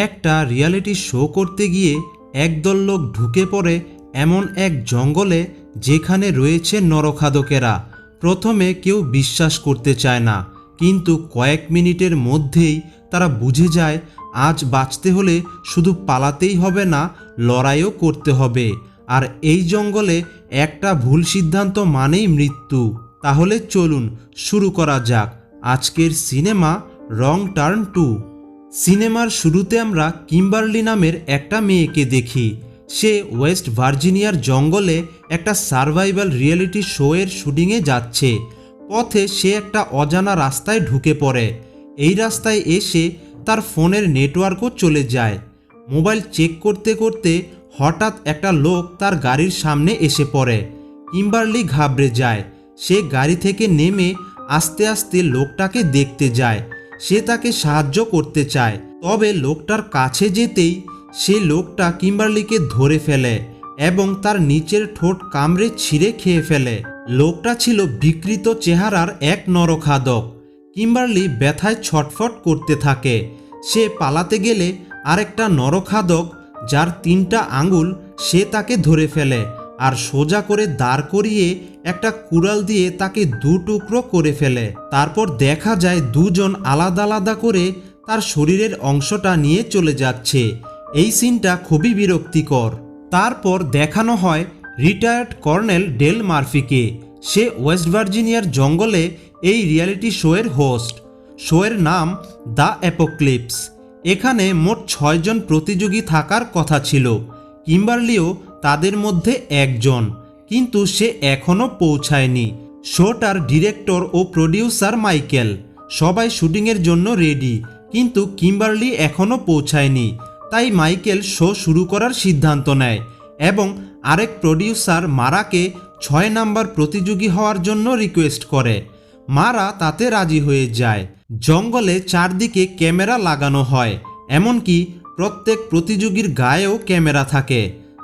একটা reality show করতে গিয়ে একদল লোক ঢুকে পড়ে এমন এক জঙ্গলে যেখানে রয়েছে নরখাদকেরা। প্রথমে কেউ বিশ্বাস করতে চায় না, কিন্তু কয়েক মিনিটের মধ্যেই তারা বুঝে যায় আজ বাঁচতে হলে শুধু পালাতেই হবে না, লড়াইও করতে হবে। আর এই জঙ্গলে একটা ভুল সিদ্ধান্ত মানেই মৃত্যু। তাহলে চলুন শুরু করা যাক আজকের সিনেমা রং টার্ন 2। সিনেমার শুরুতে আমরা কিম্বার্লি নামের একটা মেয়েকে দেখি। সে ওয়েস্ট ভার্জিনিয়ার জঙ্গলে একটা সার্ভাইভাল রিয়েলিটি শোয়ের শুটিংয়ে যাচ্ছে। পথে সে একটা অজানা রাস্তায় ঢুকে পড়ে। এই রাস্তায় এসে তার ফোনের নেটওয়ার্কও চলে যায়। মোবাইল চেক করতে করতে হঠাৎ একটা লোক তার গাড়ির সামনে এসে পড়ে। কিম্বার্লি ঘাবড়ে যায়। সে গাড়ি থেকে নেমে আস্তে আস্তে লোকটাকে দেখতে যায়। সে তাকে সাহায্য করতে চায়, তবে লোকটার কাছে যেতেই সে লোকটা কিম্বার্লিকে ধরে ফেলে এবং তার নিচের ঠোঁট কামড়ে ছিঁড়ে খেয়ে ফেলে। লোকটা ছিল বিকৃত চেহারার এক নরখাদক। কিম্বার্লি ব্যথায় ছটফট করতে থাকে। সে পালাতে গেলে আরেকটা নরখাদক, যার 3টা আঙুল, সে তাকে ধরে ফেলে আর সোজা করে দাঁড় করিয়ে একটা কুড়াল দিয়ে তাকে 2 টুকরো করে ফেলে। তারপর দেখা যায় দুজন আলাদা আলাদা করে তার শরীরের অংশটা নিয়ে চলে যাচ্ছে। এই সিনটা খুবই বিরক্তিকর। তারপর দেখানো হয় রিটায়ার্ড কর্নেল ডেল মার্ফিকে। সে ওয়েস্ট ভার্জিনিয়ার জঙ্গলে এই রিয়েলিটি শোয়ের হোস্ট। শোয়ের নাম দ্য অ্যাপোক্লিপস। এখানে মোট 6 জন প্রতিযোগী থাকার কথা ছিল। কিম্বার্লিও তাদের মধ্যে একজন, কিন্তু সে এখনও পৌঁছায়নি। শোটার ডিরেক্টর ও প্রডিউসার মাইকেল। সবাই শুটিংয়ের জন্য রেডি, কিন্তু কিম্বার্লি এখনও পৌঁছায়নি। তাই মাইকেল শো শুরু করার সিদ্ধান্ত নেয় এবং আরেক প্রডিউসার মারাকে 6 নাম্বার প্রতিযোগী হওয়ার জন্য রিকোয়েস্ট করে। মারা তাতে রাজি হয়ে যায়। জঙ্গলে চারদিকে ক্যামেরা লাগানো হয়, এমনকি প্রত্যেক প্রতিযোগীর গায়েও ক্যামেরা থাকে।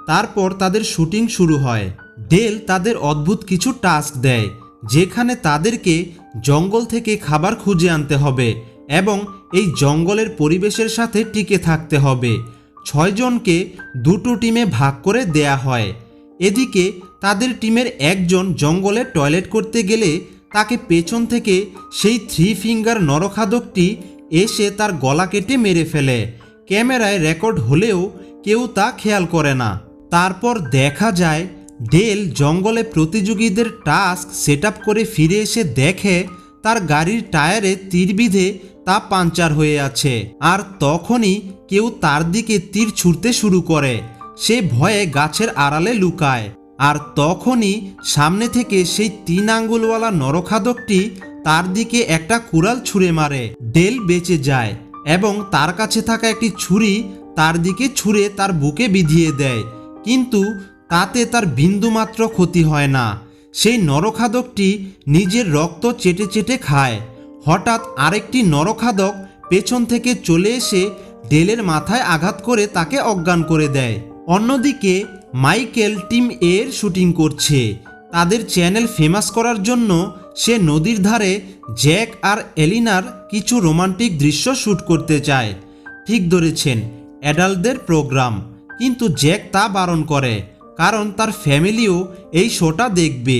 তারপর তাদের শুটিং শুরু হয়। ডেল তাদের অদ্ভুত কিছু টাস্ক দেয়, যেখানে তাদেরকে জঙ্গল থেকে খাবার খুঁজে আনতে হবে এবং এই জঙ্গলের পরিবেশের সাথে টিকে থাকতে হবে। 6 জনকে 2টো টিমে ভাগ করে দেয়া হয়। এদিকে তাদের টিমের একজন জঙ্গলে টয়লেট করতে গেলে তাকে পেছন থেকে সেই 3 ফিঙ্গার নরখাদকটি এসে তার গলা কেটে মেরে ফেলে। ক্যামেরায় রেকর্ড হলেও কেউ তা খেয়াল করে না। তারপর দেখা যায় ডেল জঙ্গলে প্রতিযোগীদের টাস্ক সেট আপ করে ফিরে এসে দেখে তার গাড়ির টায়ারে তীর বিঁধে তা পাঞ্চার হয়ে আছে। আর তখনই কেউ তার দিকে তীর ছুঁড়তে শুরু করে। সে ভয়ে গাছের আড়ালে লুকায়। আর তখনই সামনে থেকে সেই 3 আঙ্গুলওয়ালা নরখাদকটি তার দিকে একটা কুড়াল ছুঁড়ে মারে। ডেল বেঁচে যায় এবং তার কাছে থাকা একটি ছুরি তার দিকে ছুঁড়ে তার বুকে বিধিয়ে দেয়, কিন্তু তাতে তার বিন্দুমাত্র ক্ষতি হয় না। সেই নরখাদকটি নিজের রক্ত চেটে চেটে খায়। হঠাৎ আরেকটি নরখাদক পেছন থেকে চলে এসে ডেলের মাথায় আঘাত করে তাকে অজ্ঞান করে দেয়। অন্যদিকে মাইকেল টিম এর শুটিং করছে। তাদের চ্যানেল ফেমাস করার জন্য সে নদীর ধারে জ্যাক আর এলিনার কিছু রোমান্টিক দৃশ্য শ্যুট করতে চায়। ঠিক ধরেছেন, অ্যাডাল্টদের প্রোগ্রাম। কিন্তু জ্যাক তা বারণ করে, কারণ তার ফ্যামিলিও এই শোটা দেখবে।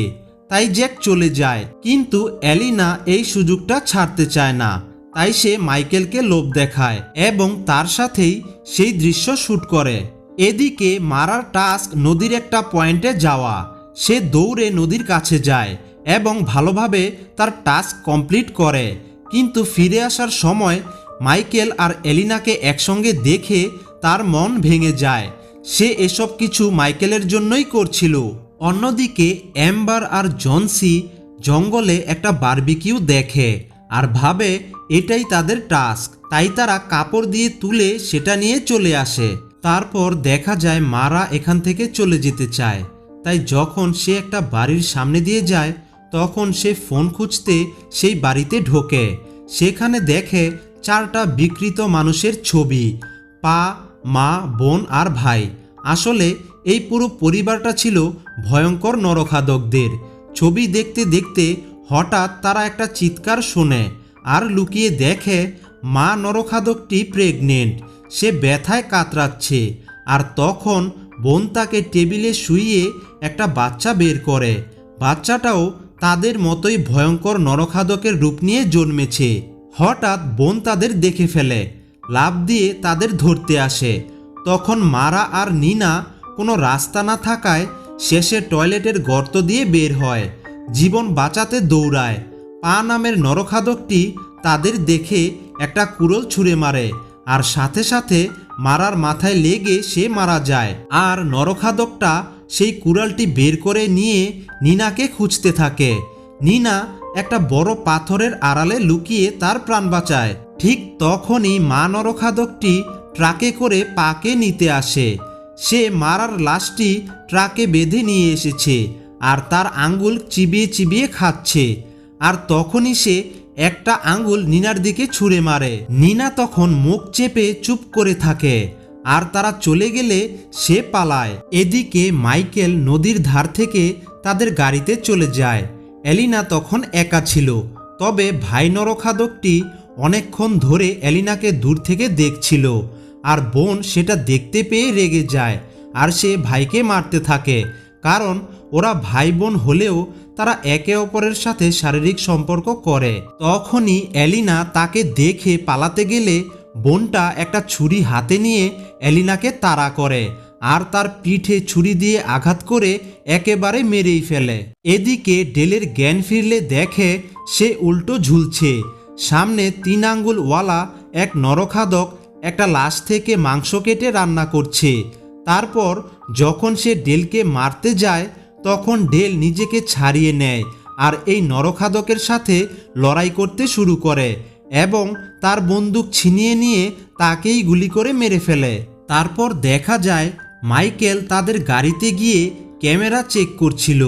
তাই জ্যাক চলে যায়, কিন্তু এলিনা এই সুযোগটা ছাড়তে চায় না। তাই সে মাইকেলকে লোভ দেখায় এবং তার সাথেই সেই দৃশ্য শ্যুট করে। এদিকে মারার টাস্ক নদীর একটা পয়েন্টে যাওয়া। সে দৌড়ে নদীর কাছে যায় এবং ভালোভাবে তার টাস্ক কমপ্লিট করে, কিন্তু ফিরে আসার সময় মাইকেল আর এলিনাকে একসঙ্গে দেখে তার মন ভেঙে যায়। সে এসব কিছু মাইকেলের জন্যই করছিল। অন্যদিকে অ্যাম্বার আর জনসি জঙ্গলে একটা বারবিকিউ দেখে আর ভাবে এটাই তাদের টাস্ক। তাই তারা কাপড় দিয়ে তুলে সেটা নিয়ে চলে আসে। তারপর দেখা যায় মারা এখান থেকে চলে যেতে চায়। তাই যখন সে একটা বাড়ির সামনে দিয়ে যায়, তখন সে ফোন খুঁজতে সেই বাড়িতে ঢোকে। সেখানে দেখে 4টা বিকৃত মানুষের ছবি, পা, মা, বোন আর ভাই। আসলে এই পুরো পরিবারটা ছিল ভয়ঙ্কর নরখাদকদের। ছবি দেখতে দেখতে হঠাৎ তারা একটা চিৎকার শোনে আর লুকিয়ে দেখে মা নরখাদকটি প্রেগনেন্ট। সে ব্যথায় কাতরাচ্ছে। আর তখন বোন তাকে টেবিলে শুইয়ে একটা বাচ্চা বের করে। বাচ্চাটাও তাদের মতোই ভয়ঙ্কর নরখাদকের রূপ নিয়ে জন্মেছে। হঠাৎ বোন তাদের দেখে ফেলে, লাফ দিয়ে তাদের ধরতে আসে। তখন মারা আর নিনা কোনো রাস্তা না থাকায় শেষে টয়লেটের গর্ত দিয়ে বের হয়, জীবন বাঁচাতে দৌড়ায়। পা নামের নরখাদকটি তাদের দেখে একটা কুড়োল ছুঁড়ে মারে, আর সাথে সাথে মারার মাথায় লেগে সে মারা যায়। আর নরখাদকটা সেই কুড়ালটি বের করে নিয়ে নিনাকে খুঁজতে থাকে। নিনা একটা বড় পাথরের আড়ালে লুকিয়ে তার প্রাণ বাঁচায়। ঠিক তখনই মা নরখাদকটি ট্রাকে করে পাকে নিতে আসে। সে মারার লাশটি ট্রাকে বেঁধে নিয়ে এসেছে আর তার আঙ্গুল চিবিয়ে চিবিয়ে খাচ্ছে। আর তখনই সে একটা আঙ্গুল নিনার দিকে ছুঁড়ে মারে। নিনা তখন মুখ চেপে চুপ করে থাকে, আর তারা চলে গেলে সে পালায়। এদিকে মাইকেল নদীর ধার থেকে তাদের গাড়িতে চলে যায়। এলিনা তখন একা ছিল, তবে ভাই নরখাদকটি অনেকক্ষণ ধরে এলিনাকে দূর থেকে দেখছিল। আর বোন সেটা দেখতে পেয়ে রেগে যায়, আর সে ভাইকে মারতে থাকে, কারণ ওরা ভাই বোন হলেও তারা একে অপরের সাথে শারীরিক সম্পর্ক করে। তখনই এলিনা তাকে দেখে পালাতে গেলে বোনটা একটা ছুরি হাতে নিয়ে এলিনাকে তাড়া করে, আর তার পিঠে ছুরি দিয়ে আঘাত করে একেবারে মেরেই ফেলে। এদিকে ডেলের জ্ঞান ফিরলে দেখে সে উল্টো ঝুলছে। সামনে 3 আঙ্গুলওয়ালা এক নরখাদক একটা লাশ থেকে মাংস কেটে রান্না করছে। তারপর যখন সে ডেলকে মারতে যায় তখন ডেল নিজেকে ছাড়িয়ে নেয় আর এই নরখাদকের সাথে লড়াই করতে শুরু করে এবং তার বন্দুক ছিনিয়ে নিয়ে তাকেই গুলি করে মেরে ফেলে। তারপর দেখা যায় মাইকেল তাদের গাড়িতে গিয়ে ক্যামেরা চেক করছিল।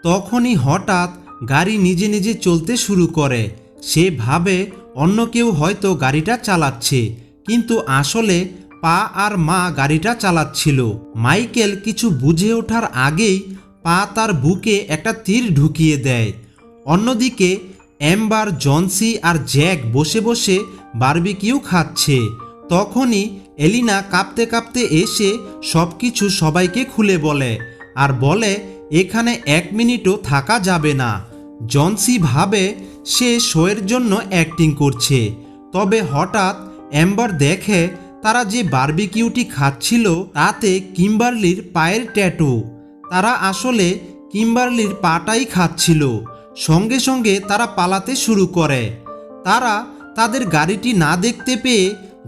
তখনই হঠাৎ গাড়ি নিজে নিজে চলতে শুরু করে। সে ভাবে অন্য কেউ হয়তো গাড়িটা চালাচ্ছে, কিন্তু আসলে পা আর মা গাড়িটা চালাচ্ছিল। মাইকেল কিছু বুঝে ওঠার আগেই পা তার বুকে একটা তীর ঢুকিয়ে দেয়। অন্যদিকে অ্যাম্বার, জনসি আর জ্যাক বসে বসে বারবিকিউ খাচ্ছে। তখনই এলিনা কাঁপতে কাঁপতে এসে সবকিছু সবাইকে খুলে বলে, আর বলে এখানে 1 মিনিটও থাকা যাবে না। জনসি ভাবে সে শোয়ের জন্য অ্যাক্টিং করছে, তবে হঠাৎ অ্যাম্বার দেখে তারা যে বারবিকিউটি খাচ্ছিল তাতে কিম্বার্লির পায়ের ট্যাটু। তারা আসলে কিম্বার্লির পাটাই খাচ্ছিল। সঙ্গে সঙ্গে তারা পালাতে শুরু করে। তারা তাদের গাড়িটি না দেখতে পেয়ে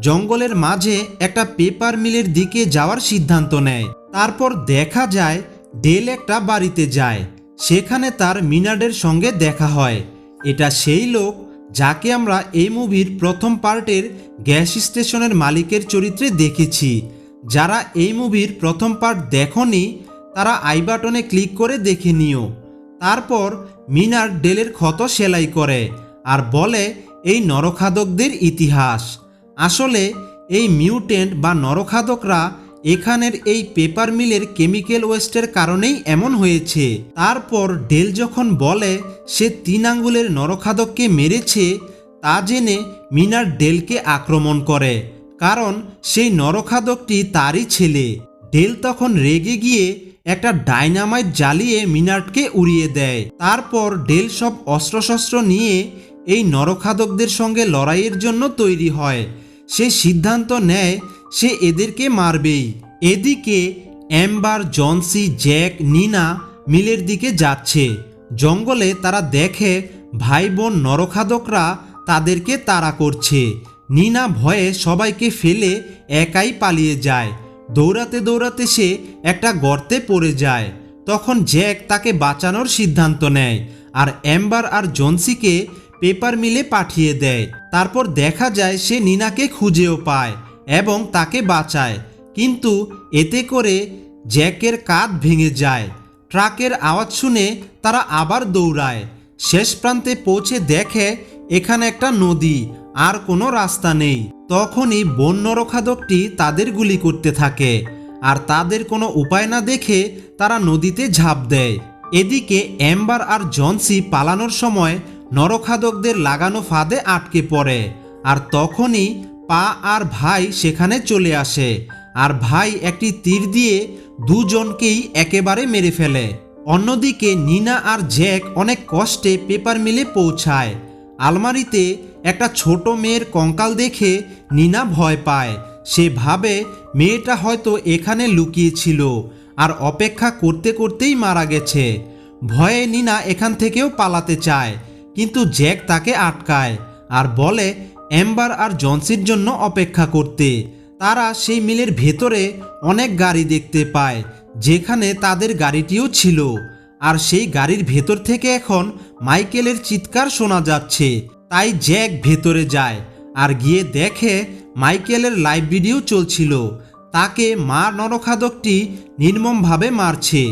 জঙ্গলের মাঝে একটা পেপার মিলের দিকে যাওয়ার সিদ্ধান্ত নেয়। তারপর দেখা যায় ডেল একটা বাড়িতে যায়। সেখানে তার মিনার্ডের সঙ্গে দেখা হয়। এটা সেই লোক যাকে আমরা এই মুভির প্রথম পার্টের গ্যাস স্টেশনের মালিকের চরিত্রে দেখেছি। যারা এই মুভির প্রথম পার্ট দেখোনি তারা আই বাটনে ক্লিক করে দেখে নিও। তারপর মিনার ডেলের ক্ষত সেলাই করে আর বলে এই নরখাদকদের ইতিহাস। আসলে এই মিউটেন্ট বা নরখাদকরা এখানের এই পেপার মিলের কেমিক্যাল ওয়েস্টের কারণেই এমন হয়েছে। তারপর ডেল যখন বলে সে 3 আঙ্গুলের নরখাদককে মেরেছে, তা জেনে মিনার ডেলকে আক্রমণ করে, কারণ সেই নরখাদকটি তারই ছেলে। ডেল তখন রেগে গিয়ে একটা ডাইনামাইট জ্বালিয়ে মিনারকে উড়িয়ে দেয়। তারপর ডেল সব অস্ত্রশস্ত্র নিয়ে এই নরখাদকদের সঙ্গে লড়াইয়ের জন্য তৈরি হয়। সে সিদ্ধান্ত নেয় সে এদেরকে মারবেই। এদিকে অ্যাম্বার, জনসি, জ্যাক, নিনা মিলের দিকে যাচ্ছে। জঙ্গলে তারা দেখে ভাই বোন নরখাদকরা তাদেরকে তাড়া করছে। নিনা ভয়ে সবাইকে ফেলে একাই পালিয়ে যায়। দৌড়াতে দৌড়াতে সে একটা গর্তে পড়ে যায়। তখন জ্যাক তাকে বাঁচানোর সিদ্ধান্ত নেয় আর অ্যাম্বার আর জনসিকে পেপার মিলে পাঠিয়ে দেয়। তারপর দেখা যায় সে নিনাকে খুঁজেও পায় এবং তাকে বাঁচায়, কিন্তু এতে করে জ্যাকের কাঁধ ভেঙে যায়। ট্রাকের আওয়াজ শুনে তারা আবার দৌড়ায়। শেষ প্রান্তে পৌঁছে দেখে এখানে একটা নদী আর কোনো রাস্তা নেই। তখনই বন নরখাদকটি তাদের গুলি করতে থাকে, আর তাদের কোনো উপায় না দেখে তারা নদীতে ঝাঁপ দেয়। এদিকে অ্যাম্বার আর জনসি পালানোর সময় নরখাদকদের লাগানো ফাঁদে আটকে পড়ে, আর তখনই পা আর ভাই সেখানে চলে আসে আর ভাই একটি তীর দিয়ে দুজনকেই একেবারে মেরে ফেলে। অন্যদিকে নিনা আর জ্যাক অনেক কষ্টে পেপার মিলে পৌঁছায়। আলমারিতে একটা ছোট মেয়ের কঙ্কাল দেখে নিনা ভয় পায়। সে ভাবে মেয়েটা হয়তো এখানে লুকিয়েছিল আর অপেক্ষা করতে করতেই মারা গেছে। ভয়ে নিনা এখান থেকেও পালাতে চায়, কিন্তু জ্যাক তাকে আটকায় আর বলে এম্বার আর জনসির জন্য অপেক্ষা করতে। তারা সেই মিলের ভেতরে অনেক গাড়ি দেখতে পায়, যেখানে তাদের গাড়িটিও ছিল। আর সেই গাড়ির ভেতর থেকে এখন মাইকেলের চিৎকার শোনা যাচ্ছে। তাই জ্যাক ভেতরে যায় আর গিয়ে দেখে মাইকেলের লাইভ ভিডিও চলছিল। তাকে মা নরখাদকটি নির্মমভাবে মারছে।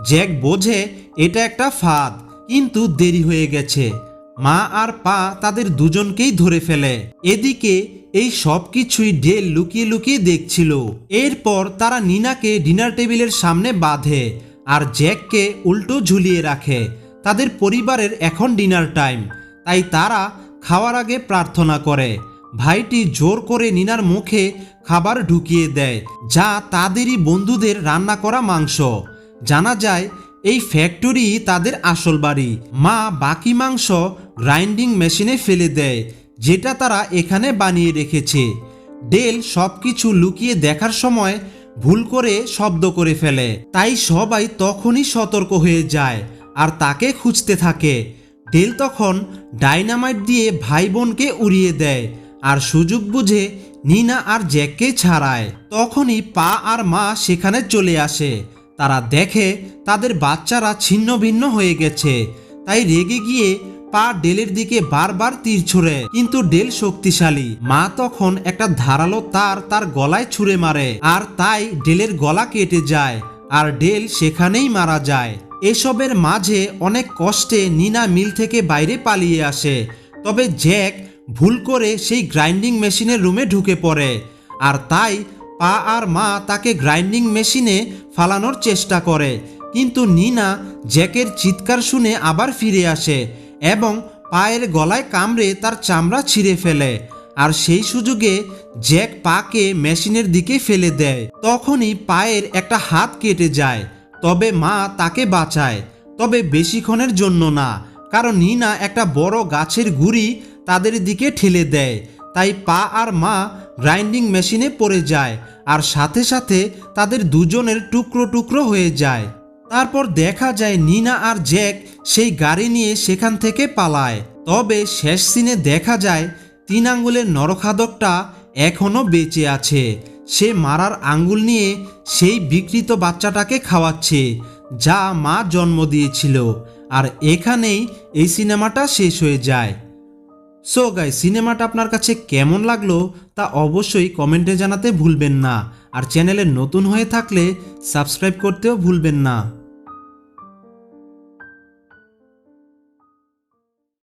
জ্যাক বোঝে এটা একটা ফাঁদ, কিন্তু দেরি হয়ে গেছে। মা আর পা তাদের দুজনকেই ধরে ফেলে। এদিকে এই সব কিছুই ডেল লুকিয়ে লুকিয়ে দেখছিল। এরপর তারা নিনাকে ডিনার টেবিলের সামনে বাঁধে আর জ্যাককে উল্টো ঝুলিয়ে রাখে। তাদের পরিবারের এখন ডিনার টাইম, তাই তারা খাওয়ার আগে প্রার্থনা করে। ভাইটি জোর করে নিনার মুখে খাবার ঢুকিয়ে দেয়, যা তাদেরই বন্ধুদের রান্না করা মাংস। জানা যায় এই ফ্যাক্টরি তাদের আসল বাড়ি। মা বাকি মাংস গ্রাইন্ডিং মেশিনে ফেলে দেয়, যেটা তারা এখানে বানিয়ে রেখেছে। ডেল সবকিছু লুকিয়ে দেখার সময় ভুল করে শব্দ করে ফেলে, তাই সবাই তখনই সতর্ক হয়ে যায় আর তাকে খুঁজতে থাকে। ডেল তখন ডাইনামাইট দিয়ে ভাই বোনকে উড়িয়ে দেয় আর সুযোগ বুঝে নিনা আর জ্যাককে ছাড়ায়। তখনই পা আর মা সেখানে চলে আসে। তারা দেখে তাদের বাচ্চারা ছিন্ন ভিন্ন হয়ে গেছে, তাই রেগে গিয়ে পা ডেলের দিকে বারবার তীর ছুঁড়ে, কিন্তু ডেল শক্তিশালী। মা তখন একটা ধারালো তার তার গলায় ছুঁড়ে মারে আর তাই ডেলের গলা কেটে যায় আর ডেল সেখানেই মারা যায়। এসবের মাঝে অনেক কষ্টে নিনা মিল থেকে বাইরে পালিয়ে আসে, তবে জ্যাক ভুল করে সেই গ্রাইন্ডিং মেশিনের রুমে ঢুকে পড়ে আর তাই পা আর মা তাকে গ্রাইন্ডিং মেশিনে ফালানোর চেষ্টা করে। কিন্তু নিনা জ্যাকের চিৎকার শুনে আবার ফিরে আসে এবং পায়ের গলায় কামড়ে তার চামড়া ছিঁড়ে ফেলে। আর সেই সুযোগে জ্যাক পাকে মেশিনের দিকে ফেলে দেয়। তখনই পায়ের একটা হাত কেটে যায়, তবে মা তাকে বাঁচায়, তবে বেশিক্ষণের জন্য না, কারণ নিনা একটা বড় গাছের গুঁড়ি তাদের দিকে ঠেলে দেয়। তাই পা আর মা গ্রাইন্ডিং মেশিনে পড়ে যায় আর সাথে সাথে তাদের দুজনের টুকরো টুকরো হয়ে যায়। তারপর দেখা যায় নিনা আর জ্যাক সেই গাড়ি নিয়ে সেখান থেকে পালায়। তবে শেষ সিনে দেখা যায় 3 আঙ্গুলের নরখাদকটা এখনো বেঁচে আছে। সে মারার আঙ্গুল নিয়ে সেই বিকৃত বাচ্চাটাকে খাওয়াচ্ছে, যা মা জন্ম দিয়েছিল। আর এখানেই এই সিনেমাটা শেষ হয়ে যায়। সো গাইস, সিনেমাটা আপনার কাছে কেমন লাগলো তা অবশ্যই কমেন্টে জানাতে ভুলবেন না। আর চ্যানেলে নতুন হয়ে থাকলে সাবস্ক্রাইব করতেও ভুলবেন না।